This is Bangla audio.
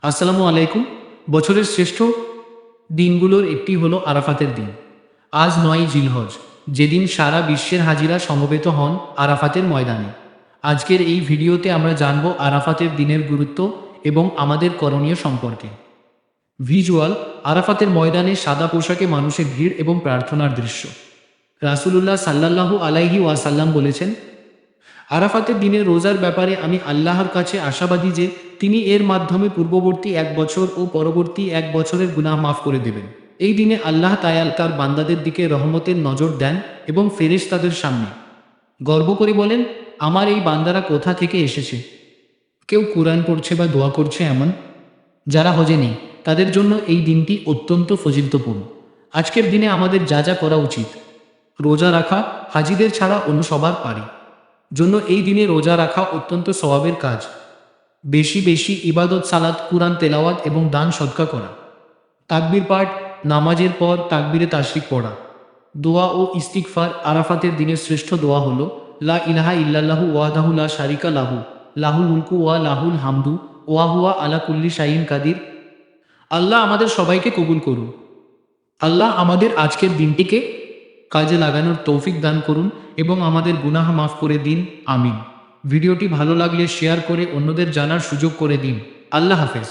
আসসালামু আলাইকুম। বছরের শ্রেষ্ঠ দিনগুলোর একটি হলো আরাফাতের দিন। আজ ৯ জিলহজ, যেদিন সারা বিশ্বের হাজিরা সমবেত হন আরাফাতের ময়দানে। আজকের এই ভিডিওতে আমরা জানব আরাফাতের দিনের গুরুত্ব এবং আমাদের করণীয় সম্পর্কে। ভিজুয়াল: আরাফাতের ময়দানে সাদা পোশাকে মানুষের ভিড় এবং প্রার্থনার দৃশ্য। রাসূলুল্লাহ সাল্লাল্লাহু আলাইহি ওয়াসাল্লাম বলেছেন, আরাফাতের দিনে রোজার ব্যাপারে আমি আল্লাহর কাছে আশাবাদী যে তিনি এর মাধ্যমে পূর্ববর্তী ১ বছর ও পরবর্তী ১ বছরের গুনাহ মাফ করে দেবেন। এই দিনে আল্লাহ তায়াল তার বান্দাদের দিকে রহমতের নজর দেন এবং ফেরেশতাদের সামনে গর্ব করে বলেন, আমার এই বান্দারা কোথা থেকে এসেছে? কেউ কুরআন পড়ছে বা দোয়া করছে এমন? যারা হজে নেই তাদের জন্য এই দিনটি অত্যন্ত ফজিলতপূর্ণ। আজকের দিনে আমাদের যা যা করা উচিত: রোজা রাখা হাজিদের ছাড়া অন্য সবার পারি জন্য এই দিনে রোজা রাখা অত্যন্ত সওয়াবের কাজ। বেশি বেশি ইবাদত, সালাত, কুরআন তেলাওয়াত এবং দান সদকা করা। তাকবীর পাঠ: নামাজের পর তাকবীরে তাশরিক পড়া। দোয়া ও ইস্তিগফার: আরাফাতের দিনের শ্রেষ্ঠ দোয়া হলো লা ইলাহা ইল্লাল্লাহু ওয়াহদাহু লা শারিকা লাহু লাহুল মুলকু ওয়া লাহুল হামদু ওয়া হুয়া আলা কুল্লি শাইইন কাদির। আল্লাহ আমাদের সবাইকে কবুল করুন। আল্লাহ আমাদের আজকের দিনটিকে কাজে লাগানোর তৌফিক দান করুন এবং আমাদের গুনাহ মাফ করে দিন, আমিন। ভিডিওটি ভালো লাগলে শেয়ার করে অন্যদের জানার সুযোগ করে দিন। আল্লাহ হাফেজ।